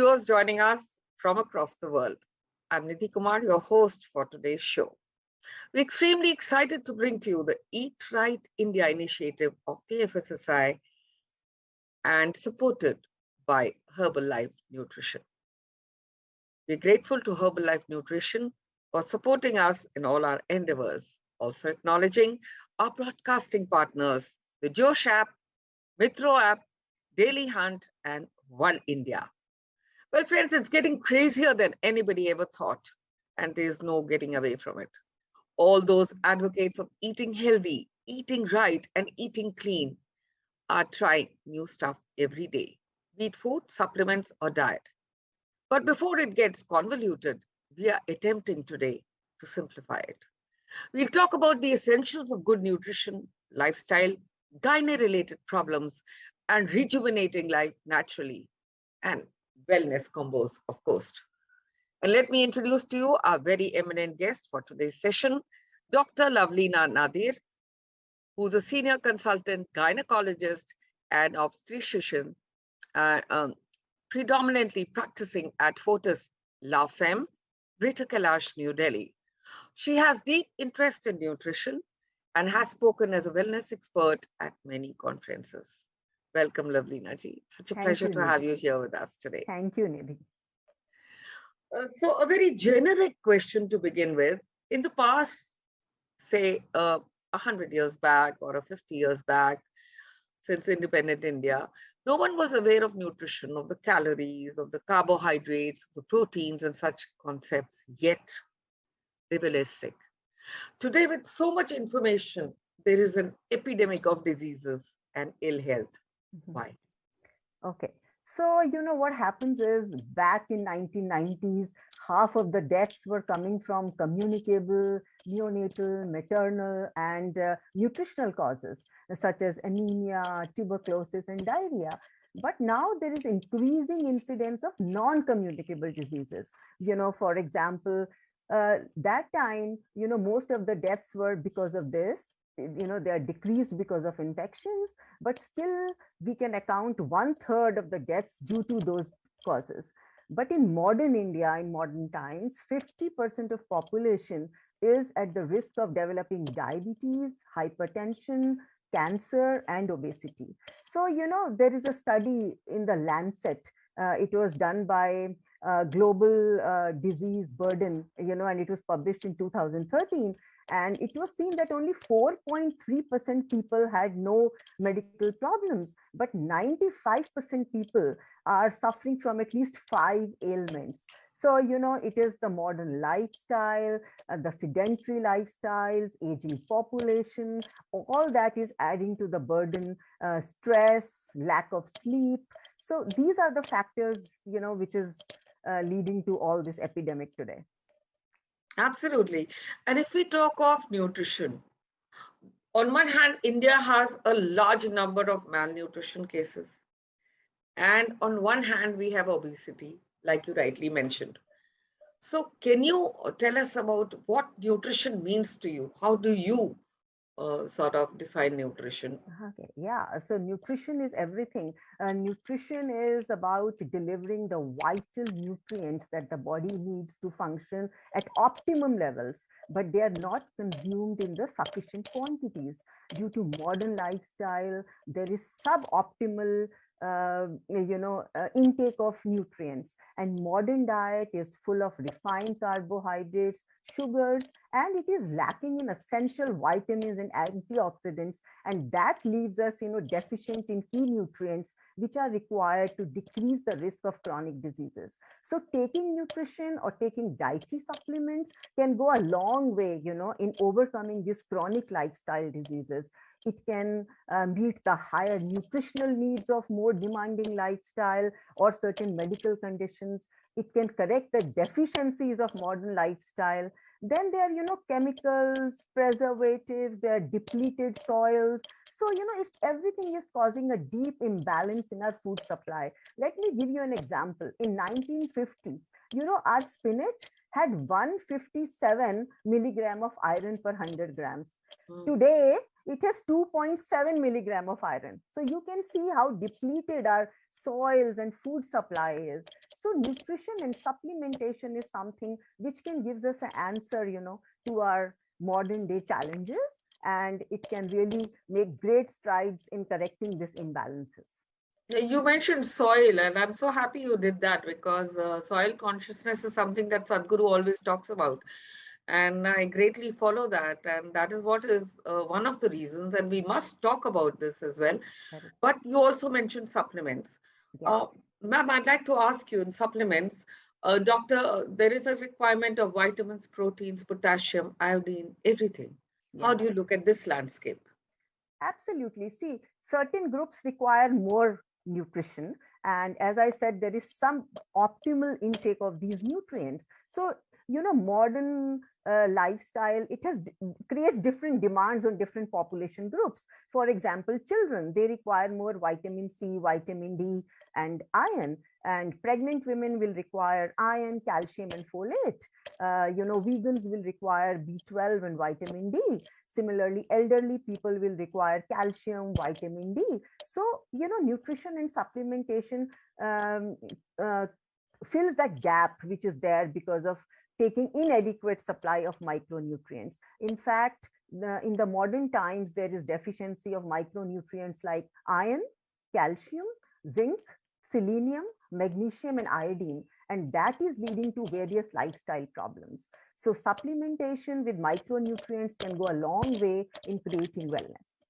viewers joining us from across the world. I'm Nidhi Kumar, your host for today's show. We're extremely excited to bring to you the Eat Right India initiative of the FSSI and supported by Herbalife Nutrition. We're grateful to Herbalife Nutrition for supporting us in all our endeavors, also acknowledging our broadcasting partners, the Josh app, Mitro app, Daily Hunt, and One India. Well, friends, it's getting crazier than anybody ever thought, and there's no getting away from it. All those advocates of eating healthy, eating right, and eating clean are trying new stuff every day, be it food, supplements, or diet. But before it gets convoluted, we are attempting today to simplify it. We'll talk about the essentials of good nutrition, lifestyle, gyne-related problems, and rejuvenating life naturally, and wellness combos, of course. And let me introduce to you our very eminent guest for today's session, Dr. Lavleena Nadir, who's a senior consultant gynecologist and obstetrician, uh, um, predominantly practicing at Fortis La Femme, Greater Kailash, New Delhi. She has deep interest in nutrition and has spoken as a wellness expert at many conferences. Welcome, Lavleena ji. Such a Thank pleasure you, to have Nidhi. you here with us today. Thank you, Nidhi. So, a very generic question to begin with. In the past, say 100 years back or 50 years back, since independent India, no one was aware of nutrition, of the calories, of the carbohydrates, the proteins, and such concepts. Yet, they were less sick. Today, with so much information, there is an epidemic of diseases and ill health. Why? Okay. So, what happens is back in 1990s, half of the deaths were coming from communicable, neonatal, maternal, and nutritional causes, such as anemia, tuberculosis, and diarrhea. But now there is increasing incidence of non-communicable diseases. For example, that time, most of the deaths were because of this. They are decreased because of infections, but still we can account 1/3 of the deaths due to those causes. But in modern India, in modern times, 50% of population is at the risk of developing diabetes, hypertension, cancer, and obesity. So, there is a study in the Lancet. It was done by Global Disease Burden, and it was published in 2013. And it was seen that only 4.3% people had no medical problems, but 95% people are suffering from at least 5 ailments. So, it is the modern lifestyle, the sedentary lifestyles, aging population, all that is adding to the burden, stress, lack of sleep. So these are the factors, which is leading to all this epidemic today. Absolutely. And if we talk of nutrition, on one hand, India has a large number of malnutrition cases. And on one hand, we have obesity, like you rightly mentioned. So, can you tell us about what nutrition means to you? How do you sort of define nutrition? Okay, yeah. So nutrition is everything. Nutrition is about delivering the vital nutrients that the body needs to function at optimum levels, but they are not consumed in the sufficient quantities. Due to modern lifestyle, there is suboptimal intake of nutrients, and modern diet is full of refined carbohydrates, sugars, and it is lacking in essential vitamins and antioxidants, and that leaves us deficient in key nutrients which are required to decrease the risk of chronic diseases. So taking nutrition or taking dietary supplements can go a long way in overcoming these chronic lifestyle diseases. It can meet the higher nutritional needs of more demanding lifestyle or certain medical conditions. It can correct the deficiencies of modern lifestyle. Then there are, chemicals, preservatives, there are depleted soils. So, it's everything is causing a deep imbalance in our food supply. Let me give you an example. In 1950, our spinach had 157 milligram of iron per 100 grams. Today, it has 2.7 milligram of iron. So you can see how depleted our soils and food supply is. So nutrition and supplementation is something which can gives us an answer, to our modern day challenges, and it can really make great strides in correcting these imbalances. You mentioned soil, and I'm so happy you did that because soil consciousness is something that Sadhguru always talks about. And I greatly follow that. And that is what is one of the reasons. And we must talk about this as well. Correct. But you also mentioned supplements. Yes. Uh, Ma'am, I'd like to ask you in supplements, doctor, there is a requirement of vitamins, proteins, potassium, iodine, everything. How Yeah. do you look at this landscape? Absolutely. See, certain groups require more nutrition. And as I said, there is some optimal intake of these nutrients. So, modern lifestyle, it has creates different demands on different population groups. For example, children, they require more vitamin C, vitamin D, and iron. And pregnant women will require iron, calcium, and folate. Vegans will require B12 and vitamin D. Similarly, elderly people will require calcium, vitamin D. So, nutrition and supplementation um, uh, fills that gap which is there because of taking inadequate supply of micronutrients. In fact, in the modern times, there is deficiency of micronutrients like iron, calcium, zinc, selenium, magnesium, and iodine, and that is leading to various lifestyle problems. So supplementation with micronutrients can go a long way in creating wellness.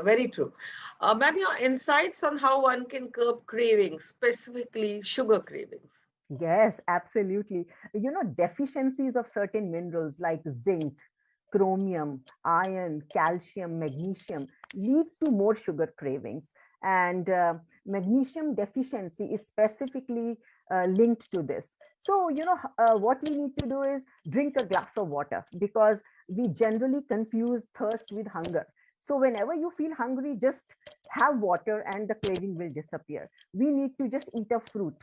Very true. Ma'am, your insights on how one can curb cravings, specifically sugar cravings. Yes, absolutely. Deficiencies of certain minerals like zinc, chromium, iron, calcium, magnesium leads to more sugar cravings. And magnesium deficiency is specifically linked to this. So, what we need to do is drink a glass of water because we generally confuse thirst with hunger. So, whenever you feel hungry, just have water and the craving will disappear. We need to just eat a fruit.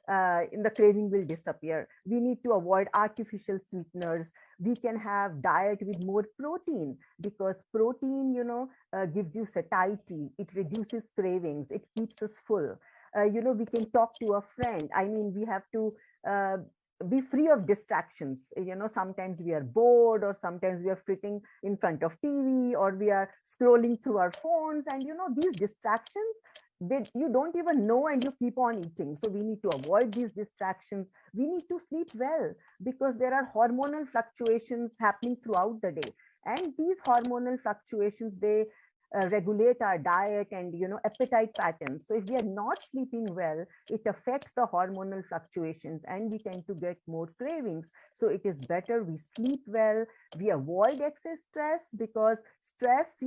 The craving will disappear. We need to avoid artificial sweeteners. We can have diet with more protein because protein, gives you satiety. It reduces cravings. It keeps us full. We can talk to a friend. I mean, we have to uh, be free of distractions. Sometimes we are bored, or sometimes we are sitting in front of TV, or we are scrolling through our phones. And these distractions, you don't even know, and you keep on eating. So we need to avoid these distractions. We need to sleep well because there are hormonal fluctuations happening throughout the day, and these hormonal fluctuations, they regulate our diet and appetite patterns. So if we are not sleeping well, it affects the hormonal fluctuations and we tend to get more cravings. So it is better we sleep well, we avoid excess stress because stress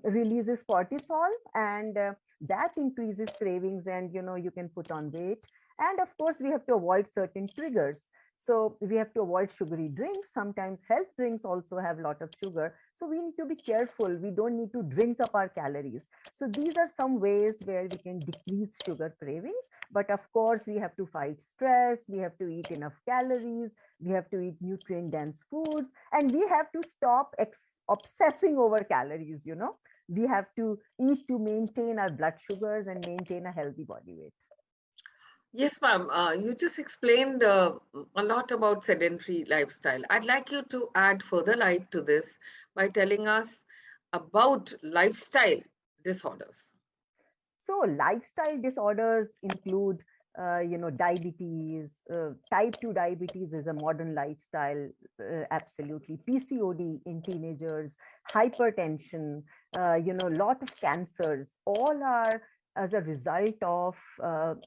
releases cortisol, and that increases cravings, and you can put on weight. And of course we have to avoid certain triggers. So we have to avoid sugary drinks. Sometimes health drinks also have a lot of sugar. So we need to be careful. We don't need to drink up our calories. So these are some ways where we can decrease sugar cravings. But of course, we have to fight stress. We have to eat enough calories. We have to eat nutrient dense foods. And we have to stop obsessing over calories. We have to eat to maintain our blood sugars and maintain a healthy body weight. Yes, ma'am. You just explained a lot about sedentary lifestyle. I'd like you to add further light to this by telling us about lifestyle disorders. So lifestyle disorders include, diabetes. Type 2 diabetes is a modern lifestyle, absolutely. PCOD in teenagers, hypertension, lot of cancers, all are as a result of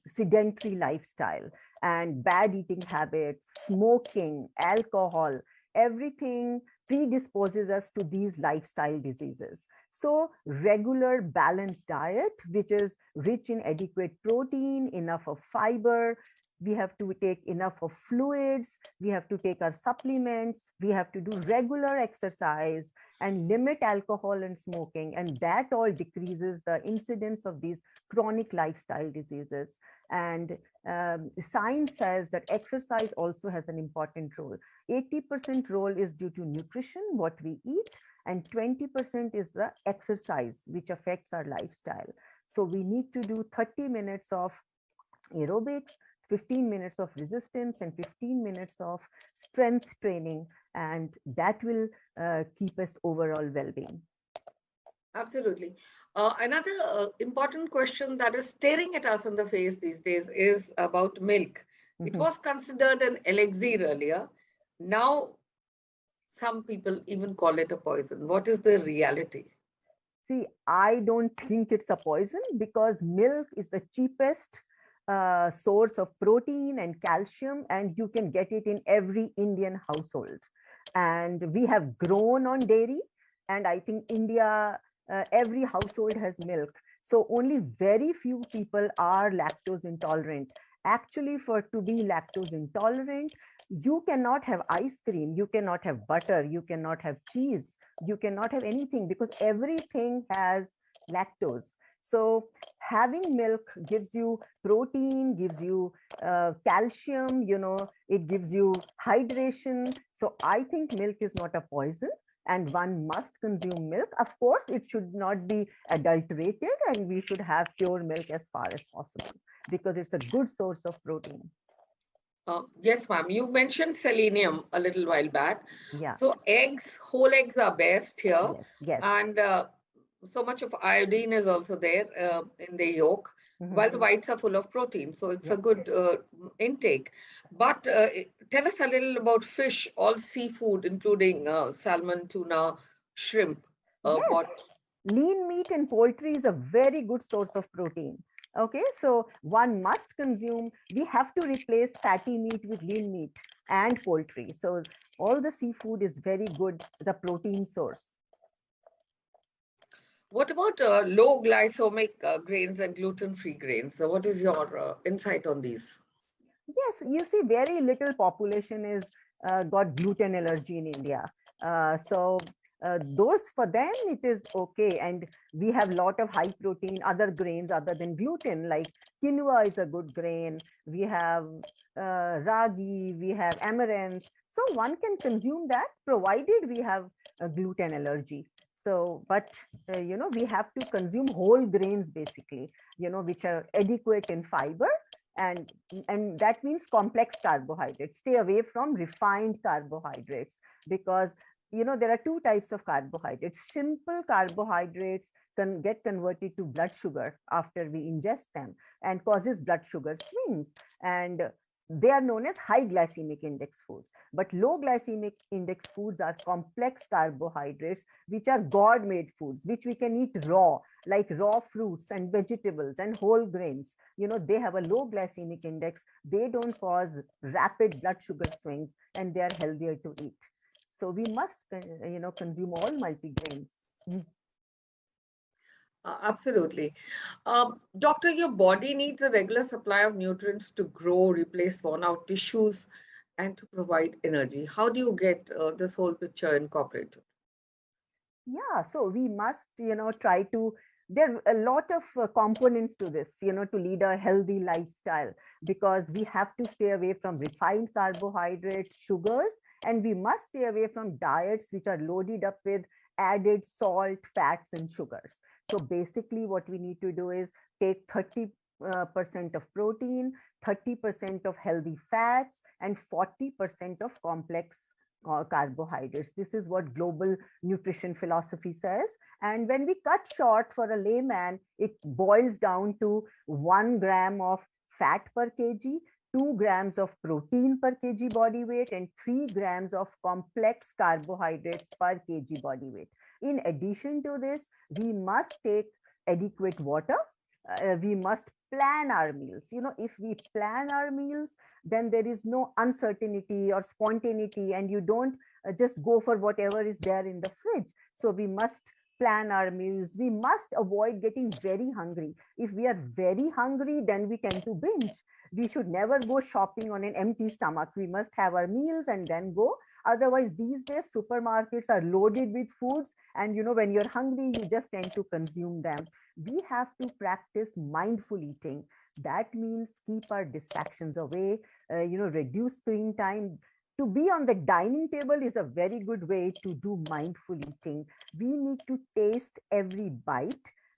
sedentary lifestyle and bad eating habits, smoking, alcohol, everything predisposes us to these lifestyle diseases. So regular balanced diet, which is rich in adequate protein, enough of fiber, we have to take enough of fluids, we have to take our supplements, we have to do regular exercise and limit alcohol and smoking. And that all decreases the incidence of these chronic lifestyle diseases. And science says that exercise also has an important role. 80% role is due to nutrition, what we eat, and 20% is the exercise, which affects our lifestyle. So we need to do 30 minutes of aerobics, 15 minutes of resistance, and 15 minutes of strength training, and that will keep us overall well-being. Absolutely. Another important question that is staring at us in the face these days is about milk. It Mhm. was considered an elixir earlier. Now, some people even call it a poison. What is the reality? See, I don't think it's a poison because milk is the cheapest source of protein and calcium, and you can get it in every Indian household. And we have grown on dairy, and I think India, every household has milk. So only very few people are lactose intolerant. Actually, for to be lactose intolerant, you cannot have ice cream, you cannot have butter, you cannot have cheese, you cannot have anything because everything has lactose. So having milk gives you protein, gives you calcium, it gives you hydration. So I think milk is not a poison, and one must consume milk. Of course, it should not be adulterated, and we should have pure milk as far as possible because it's a good source of protein. Yes, ma'am. You mentioned selenium a little while back. Yeah. So eggs, whole eggs are best here, Yes. Yes. and so much of iodine is also there in the yolk, while the Mhm. whites are full of protein. So it's a Yeah. good intake. But tell us a little about fish, all seafood, including salmon, tuna, shrimp. Yes, What lean meat and poultry is a very good source of protein. Okay, so one must consume, we have to replace fatty meat with lean meat and poultry. So all the seafood is very good, the protein source. what about low glycemic grains and gluten-free grains? So what is your insight on these? Yes, you see, very little population is got gluten allergy in India. Those for them it is okay, and we have lot of high protein other grains other than gluten, like quinoa is a good grain. We have ragi, we have amaranth. So one can consume that provided we have a gluten allergy. So, but we have to consume whole grains basically, which are adequate in fiber, and that means complex carbohydrates. Stay away from refined carbohydrates because there are two types of carbohydrates. Simple carbohydrates can get converted to blood sugar after we ingest them and causes blood sugar swings, and they are known as high glycemic index foods. But low glycemic index foods are complex carbohydrates, which are god made foods, which we can eat raw, like raw fruits and vegetables and whole grains. They have a low glycemic index, they don't cause rapid blood sugar swings, and they are healthier to eat. So we must consume all multigrains. Absolutely. Doctor, your body needs a regular supply of nutrients to grow, replace worn out tissues, and to provide energy. How do you get this whole picture incorporated? Yeah, so we must try to, there are a lot of components to this, to lead a healthy lifestyle, because we have to stay away from refined carbohydrates, sugars, and we must stay away from diets which are loaded up with added salt, fats, and sugars. So basically what we need to do is take 30 percent of protein, 30% of healthy fats, and 40% of complex carbohydrates. This is what global nutrition philosophy says. And when we cut short, for a layman, it boils down to 1 gram of fat per kg, 2 grams of protein per kg body weight, and 3 grams of complex carbohydrates per kg body weight. In addition to this, we must take adequate water. We must plan our meals. If we plan our meals, then there is no uncertainty or spontaneity, and you don't just go for whatever is there in the fridge. So we must plan our meals. We must avoid getting very hungry. If we are very hungry, then we tend to binge. We should never go shopping on an empty stomach. We must have our meals and then go. Otherwise, these days supermarkets are loaded with foods, and when you're hungry, you just tend to consume them. We have to practice mindful eating. That means keep our distractions away, reduce screen time. To be on the dining table is a very good way to do mindful eating. We need to taste every bite.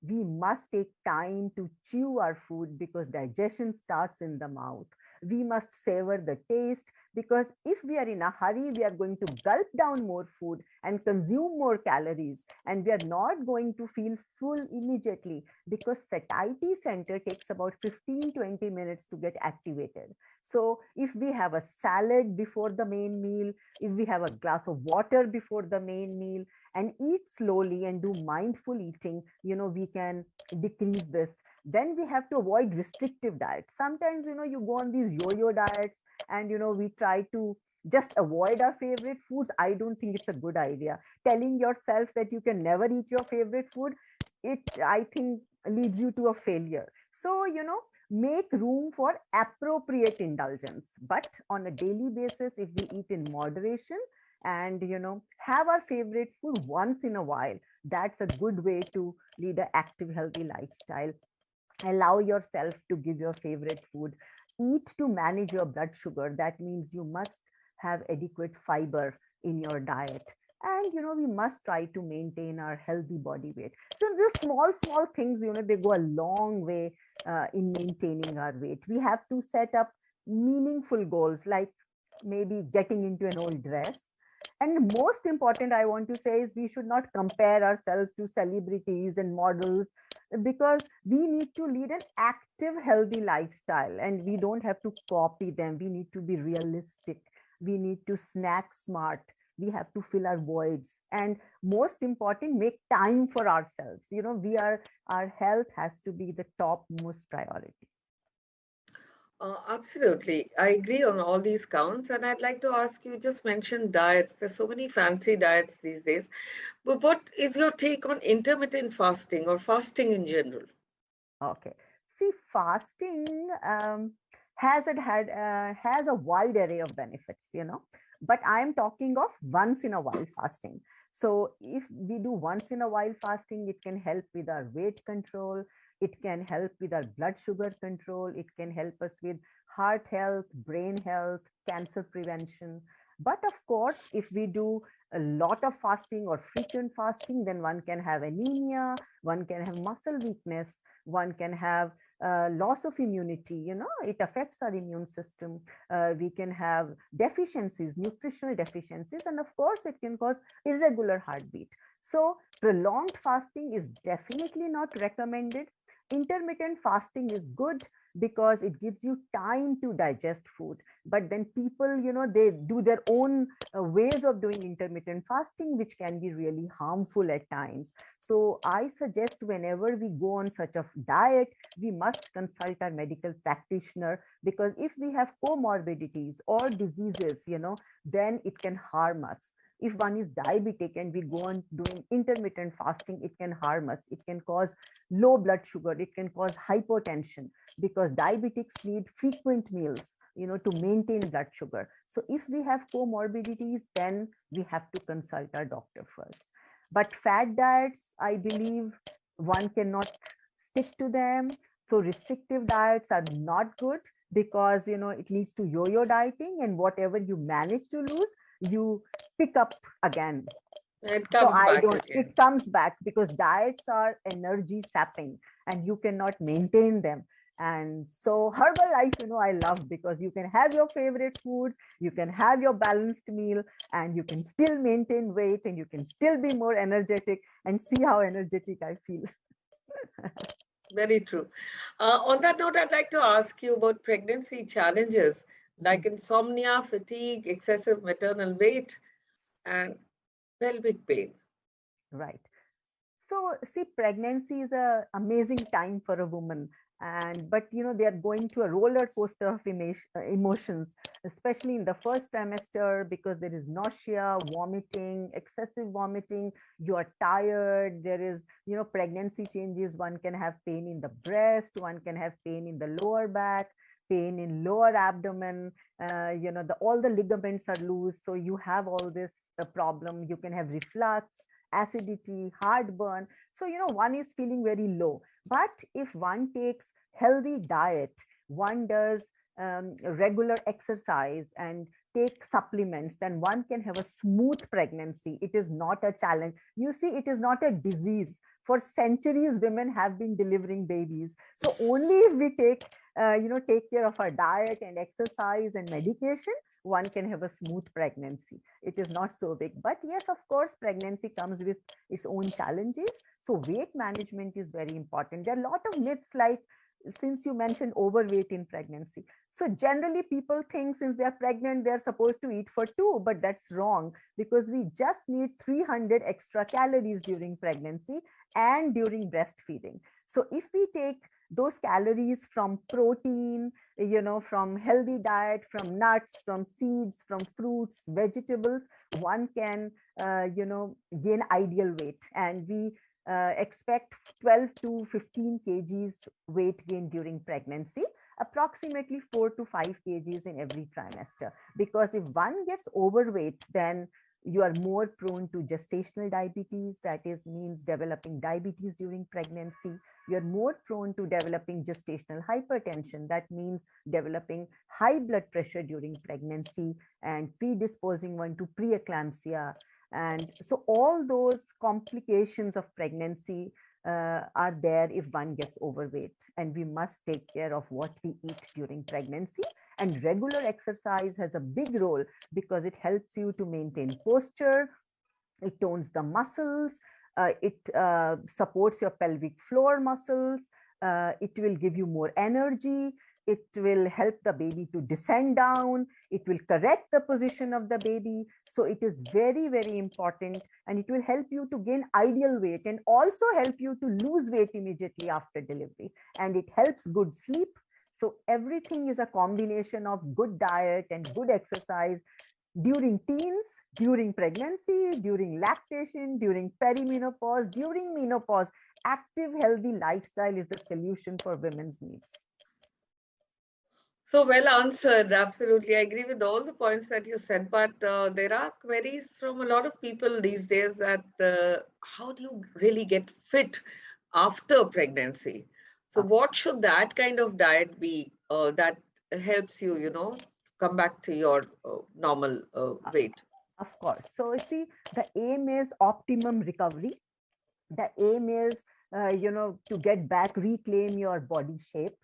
We must take time to chew our food because digestion starts in the mouth. We must savor the taste because if we are in a hurry, we are going to gulp down more food and consume more calories, and we are not going to feel full immediately because satiety center takes about 15-20 minutes to get activated. So if we have a salad before the main meal, if we have a glass of water before the main meal and eat slowly and do mindful eating, we can decrease this. Then we have to avoid restrictive diets. Sometimes, you go on these yo-yo diets and, we try to just avoid our favorite foods. I don't think it's a good idea. Telling yourself that you can never eat your favorite food, it, I think, leads you to a failure. So, make room for appropriate indulgence, but on a daily basis, if we eat in moderation and, have our favorite food once in a while, that's a good way to lead an active, healthy lifestyle. Allow yourself to give your favorite food. Eat to manage your blood sugar. That means you must have adequate fiber in your diet. And we must try to maintain our healthy body weight. So the small things, they go a long way in maintaining our weight. We have to set up meaningful goals, like maybe getting into an old dress. And most important, I want to say, is we should not compare ourselves to celebrities and models, because we need to lead an active, healthy lifestyle and we don't have to copy them. We need to be realistic. We need to snack smart. We have to fill our voids. And most important, make time for ourselves. Our health has to be the topmost priority. Absolutely. I agree on all these counts. And I'd like to ask you, just mentioned diets. There's so many fancy diets these days. But what is your take on intermittent fasting or fasting in general? Okay. See, fasting has a wide array of benefits, but I am talking of once in a while fasting. So if we do once in a while fasting, it can help with our weight control. It can help with our blood sugar control. It can help us with heart health, brain health, cancer prevention. But of course, if we do a lot of fasting or frequent fasting, then one can have anemia, one can have muscle weakness, one can have loss of immunity. It affects our immune system. We can have deficiencies, nutritional deficiencies, and of course it can cause irregular heartbeat. So prolonged fasting is definitely not recommended. Intermittent fasting is good because it gives you time to digest food, but then people, they do their own ways of doing intermittent fasting, which can be really harmful at times. So I suggest whenever we go on such a diet, we must consult our medical practitioner, because if we have comorbidities or diseases, then it can harm us. If one is diabetic and we go on doing intermittent fasting, it can harm us. It can cause low blood sugar. It can cause hypotension, because diabetics need frequent meals, to maintain blood sugar. So if we have comorbidities, then we have to consult our doctor first. But fad diets, I believe one cannot stick to them. So restrictive diets are not good, because it leads to yo-yo dieting, and whatever you manage to lose, you pick up again. It So comes I back don't, again. it comes back, because diets are energy sapping and you cannot maintain them. And so herbal life, I love, because you can have your favorite foods, you can have your balanced meal, and you can still maintain weight, and you can still be more energetic, and see how energetic I feel. Very true. On that note, I'd like to ask you about pregnancy challenges like insomnia, fatigue, excessive maternal weight, and pelvic pain. Right. So see, pregnancy is a amazing time for a woman, and but they are going to a roller coaster of emotions, especially in the first trimester, because there is nausea, vomiting, excessive vomiting. You are tired. There is, pregnancy changes. One can have pain in the breast. One can have pain in the lower back, pain in lower abdomen. All the ligaments are loose, so you have all this problem. You can have reflux, acidity, heartburn. So, one is feeling very low. But if one takes healthy diet, one does regular exercise and take supplements, then one can have a smooth pregnancy. It is not a challenge. You see, it is not a disease. For centuries, women have been delivering babies. So only if we take care of our diet and exercise and medication, one can have a smooth pregnancy. It is not so big. But yes, of course, pregnancy comes with its own challenges. So weight management is very important. There are a lot of myths, like since you mentioned overweight in pregnancy. So generally people think since they are pregnant, they're supposed to eat for two, but that's wrong, because we just need 300 extra calories during pregnancy and during breastfeeding. So if we take those calories from protein, from healthy diet, from nuts, from seeds, from fruits, vegetables, one can, gain ideal weight. And we expect 12 to 15 kgs weight gain during pregnancy, approximately 4 to 5 kgs in every trimester. Because if one gets overweight, then you are more prone to gestational diabetes, that is means developing diabetes during pregnancy. You're more prone to developing gestational hypertension, that means developing high blood pressure during pregnancy and predisposing one to preeclampsia. And so all those complications of pregnancy are there if one gets overweight. And we must take care of what we eat during pregnancy. And regular exercise has a big role because it helps you to maintain posture, it tones the muscles, it supports your pelvic floor muscles, it will give you more energy, it will help the baby to descend down, it will correct the position of the baby. So it is very, very important, and it will help you to gain ideal weight and also help you to lose weight immediately after delivery. And it helps good sleep. So everything is a combination of good diet and good exercise during teens, during pregnancy, during lactation, during perimenopause, during menopause. Active, healthy lifestyle is the solution for women's needs. So well answered. Absolutely. I agree with all the points that you said, but there are queries from a lot of people these days that how do you really get fit after pregnancy? So what should that kind of diet be that helps you, come back to your normal weight? Of course. So see, the aim is optimum recovery. The aim is, to get back, reclaim your body shape,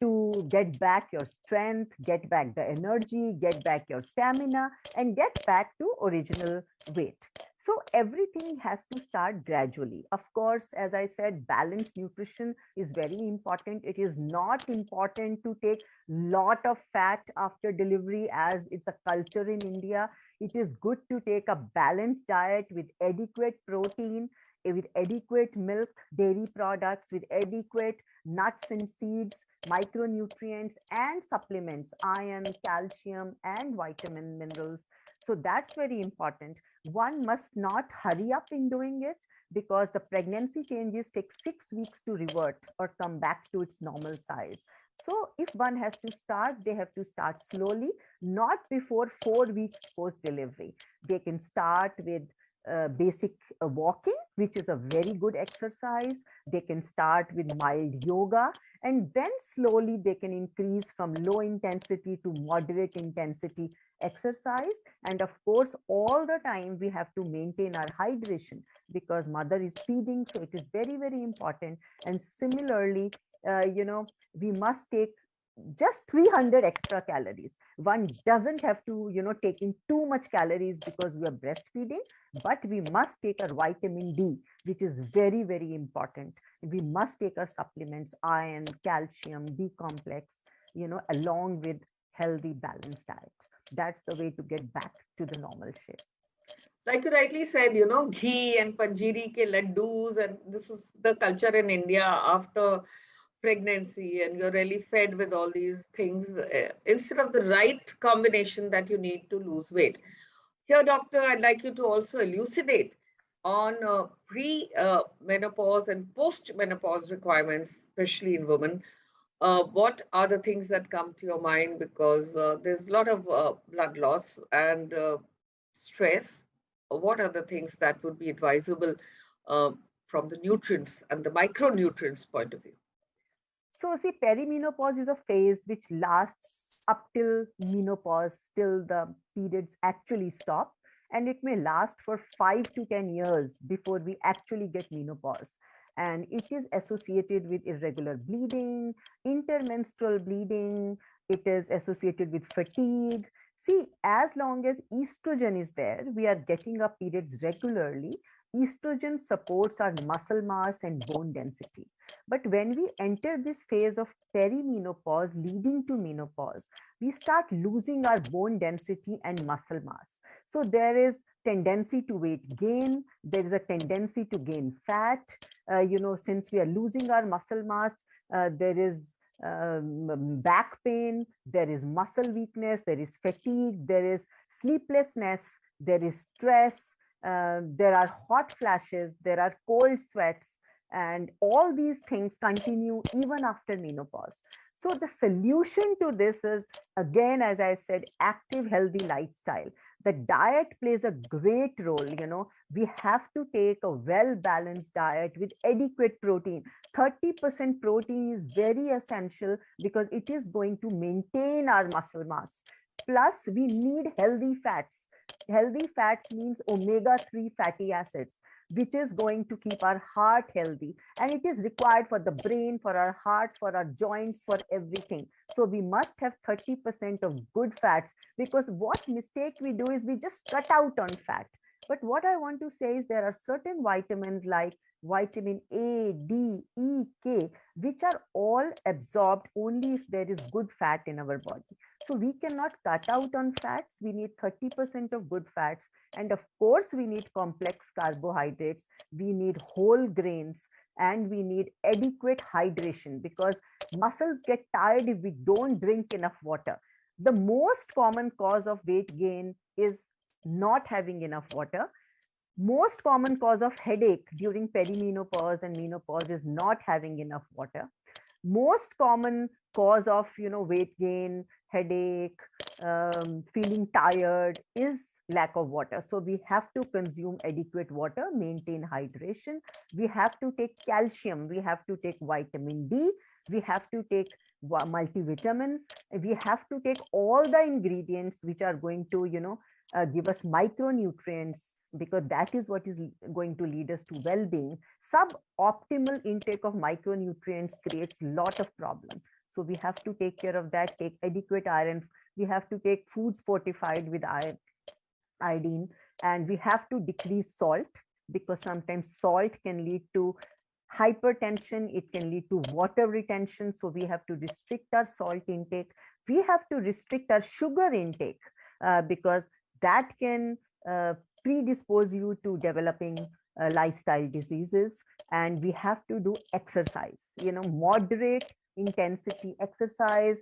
to get back your strength, get back the energy, get back your stamina, and get back to original weight. So everything has to start gradually. Of course, as I said, balanced nutrition is very important. It is not important to take lot of fat after delivery, as it's a culture in India. It is good to take a balanced diet with adequate protein, with adequate milk, dairy products, with adequate nuts and seeds, micronutrients and supplements, iron, calcium, and vitamin minerals. So that's very important. One must not hurry up in doing it, because the pregnancy changes take 6 weeks to revert or come back to its normal size. So if one has to start, they have to start slowly, not before 4 weeks post delivery. They can start with basic walking, which is a very good exercise. They can start with mild yoga, and then slowly they can increase from low intensity to moderate intensity exercise. And of course, all the time we have to maintain our hydration, because mother is feeding, so it is very, very important. And similarly, we must take just 300 extra calories. One doesn't have to, take in too much calories because we are breastfeeding, but we must take our vitamin D, which is very, very important. We must take our supplements, iron, calcium, B complex, along with healthy, balanced diet. That's the way to get back to the normal shape. Like you rightly said, ghee and panjiri ke laddus, and this is the culture in India after pregnancy, and you're really fed with all these things instead of the right combination that you need to lose weight. Here, doctor, I'd like you to also elucidate on pre-menopause and post-menopause requirements, especially in women. What are the things that come to your mind? Because there's a lot of blood loss and stress. What are the things that would be advisable from the nutrients and the micronutrients point of view? So see, perimenopause is a phase which lasts up till menopause, till the periods actually stop. And it may last for 5 to 10 years before we actually get menopause. And it is associated with irregular bleeding, intermenstrual bleeding, it is associated with fatigue. See, as long as estrogen is there, we are getting our periods regularly. Estrogen supports our muscle mass and bone density. But when we enter this phase of perimenopause leading to menopause, we start losing our bone density and muscle mass. So there is tendency to weight gain, there is a tendency to gain fat. Since we are losing our muscle mass, there is back pain, there is muscle weakness, there is fatigue, there is sleeplessness, there is stress, there are hot flashes, there are cold sweats, and all these things continue even after menopause. So the solution to this is, again, as I said, active, healthy lifestyle. The diet plays a great role. We have to take a well balanced diet with adequate protein. 30% protein is very essential because it is going to maintain our muscle mass. Plus, we need healthy fats. Healthy fats means omega-3 fatty acids, which is going to keep our heart healthy. And it is required for the brain, for our heart, for our joints, for everything. So we must have 30% of good fats, because what mistake we do is we just cut out on fat. But what I want to say is there are certain vitamins like vitamin A, D, E, K, which are all absorbed only if there is good fat in our body. So we cannot cut out on fats. We need 30% of good fats. And of course, we need complex carbohydrates. We need whole grains, and we need adequate hydration, because muscles get tired if we don't drink enough water. The most common cause of weight gain is not having enough water. Most common cause of headache during perimenopause and menopause is not having enough water. Most common cause of weight gain, headache, feeling tired is lack of water. So we have to consume adequate water, maintain hydration. We have to take calcium, we have to take vitamin D, we have to take multivitamins, we have to take all the ingredients which are going to give us micronutrients, because that is what is going to lead us to well-being. Suboptimal intake of micronutrients creates a lot of problem. So we have to take care of that, take adequate iron. We have to take foods fortified with iodine, and we have to decrease salt, because sometimes salt can lead to hypertension, it can lead to water retention. So we have to restrict our salt intake. We have to restrict our sugar intake, because that can predispose you to developing lifestyle diseases. And we have to do exercise, moderate intensity exercise.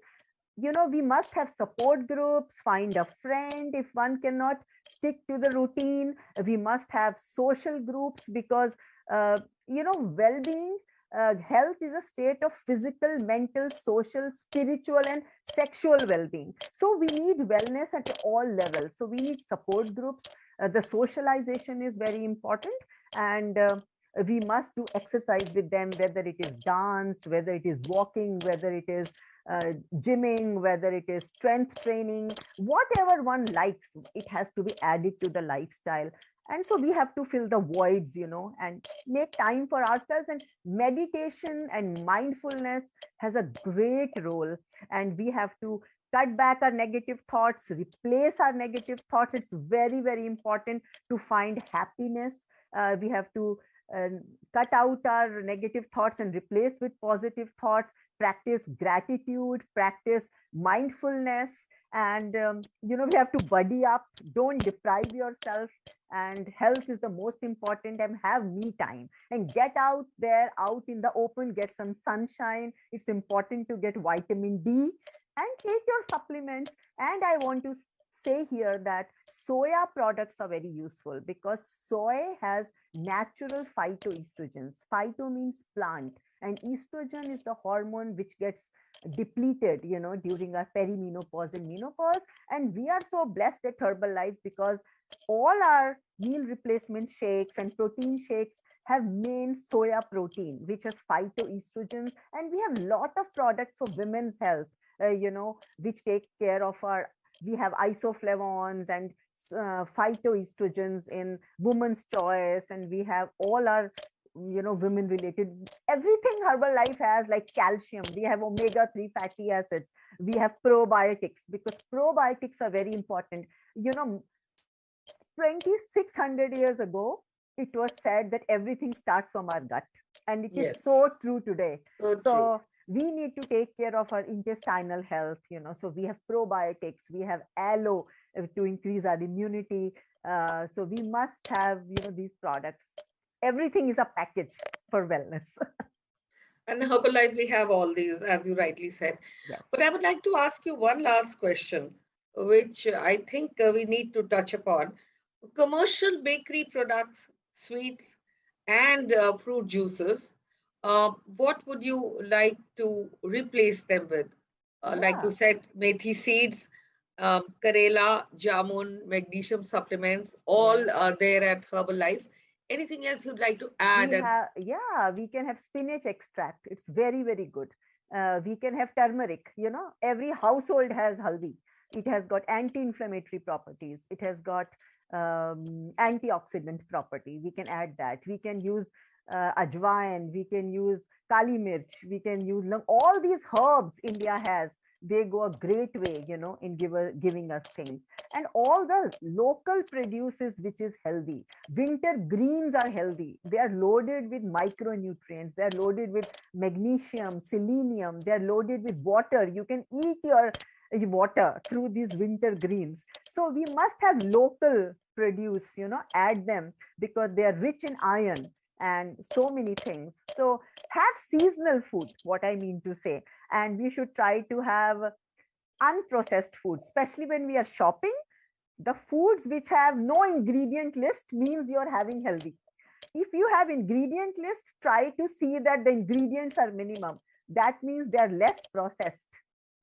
We must have support groups, find a friend if one cannot stick to the routine. We must have social groups, because well-being, health is a state of physical, mental, social, spiritual, and sexual well-being. So we need wellness at all levels. So we need support groups. The socialization is very important, and we must do exercise with them, whether it is dance, whether it is walking, whether it is gymming, whether it is strength training, whatever one likes, it has to be added to the lifestyle. And so we have to fill the voids, and make time for ourselves. And meditation and mindfulness has a great role. And we have to cut back our negative thoughts, replace our negative thoughts. It's very, very important to find happiness. We have to cut out our negative thoughts and replace with positive thoughts, practice gratitude, practice mindfulness. And we have to buddy up, don't deprive yourself. And health is the most important. And have me time, and get out there, out in the open, get some sunshine. It's important to get vitamin D, and take your supplements. And I want to say here that soya products are very useful, because soy has natural phytoestrogens. Phyto means plant, and estrogen is the hormone which gets depleted during our perimenopause and menopause. And we are so blessed at Herbalife, because all our meal replacement shakes and protein shakes have main soya protein, which has phytoestrogens. And we have a lot of products for women's health, which take care of our, we have isoflavones and phytoestrogens in women's choice, and we have all our women related, everything Herbalife has, like calcium, we have omega-3 fatty acids, we have probiotics, because probiotics are very important. 2600 years ago, it was said that everything starts from our gut, and it is Yes, so true today. so true. So we need to take care of our intestinal health. So we have probiotics, we have aloe to increase our immunity. So we must have these products. Everything is a package for wellness. And Herbalife, we have all these, as you rightly said. Yes. But I would like to ask you one last question, which I think we need to touch upon. Commercial bakery products, sweets, and fruit juices, what would you like to replace them with? Like you Yeah. said, methi seeds, karela, jamun, magnesium supplements, Yeah. all are there at Herbalife. Anything else you'd like to add? We And have, yeah, we can have spinach extract. It's very, very good. We can have turmeric. Every household has haldi. It has got anti-inflammatory properties. It has got antioxidant property. We can add that. We can use ajwain. We can use kali mirch. We can use all these herbs India has. They go a great way, in giving us things. And all the local produces, which is healthy. Winter greens are healthy. They are loaded with micronutrients. They are loaded with magnesium, selenium. They are loaded with water. You can eat your water through these winter greens. So we must have local produce, add them, because they are rich in iron and so many things. So have seasonal food, what I mean to say. And we should try to have unprocessed food, especially when we are shopping. The foods which have no ingredient list means you're having healthy. If you have ingredient list, try to see that the ingredients are minimum. That means they're less processed.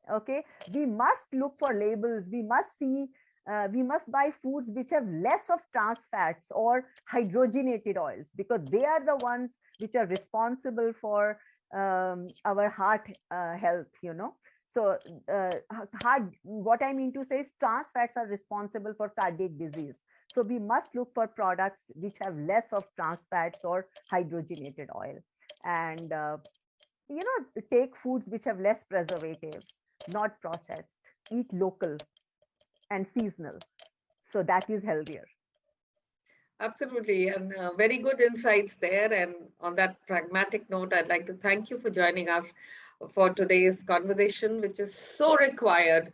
Okay, we must look for labels. We must see, we must buy foods which have less of trans fats or hydrogenated oils, because they are the ones which are responsible for our heart health. So what I mean to say is trans fats are responsible for cardiac disease. So we must look for products which have less of trans fats or hydrogenated oil. And take foods which have less preservatives, not processed. Eat local and seasonal. So that is healthier. absolutely, and very good insights there. And on that pragmatic note, I'd like to thank you for joining us for today's conversation, which is so required,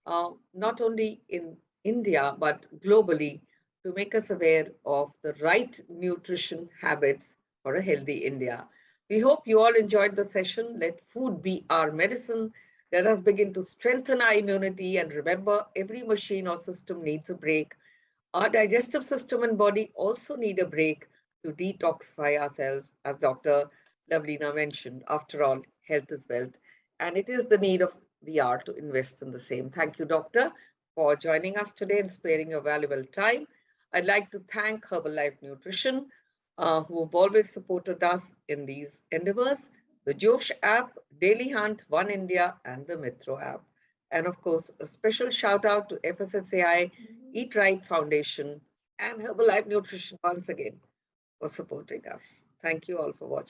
not only in India, but globally, to make us aware of the right nutrition habits for a healthy India. We hope you all enjoyed the session. Let food be our medicine. Let us begin to strengthen our immunity. And remember, every machine or system needs a break. Our digestive system and body also need a break to detoxify ourselves, as Dr. Lavlina mentioned. After all, health is wealth, and it is the need of the hour to invest in the same. Thank you, Doctor, for joining us today and sparing your valuable time. I'd like to thank Herbalife Nutrition, who have always supported us in these endeavors, the Josh app, Daily Hunt, One India, and the Metro app. And of course, a special shout out to FSSAI, Eat Right Foundation, and Herbalife Nutrition once again for supporting us. Thank you all for watching.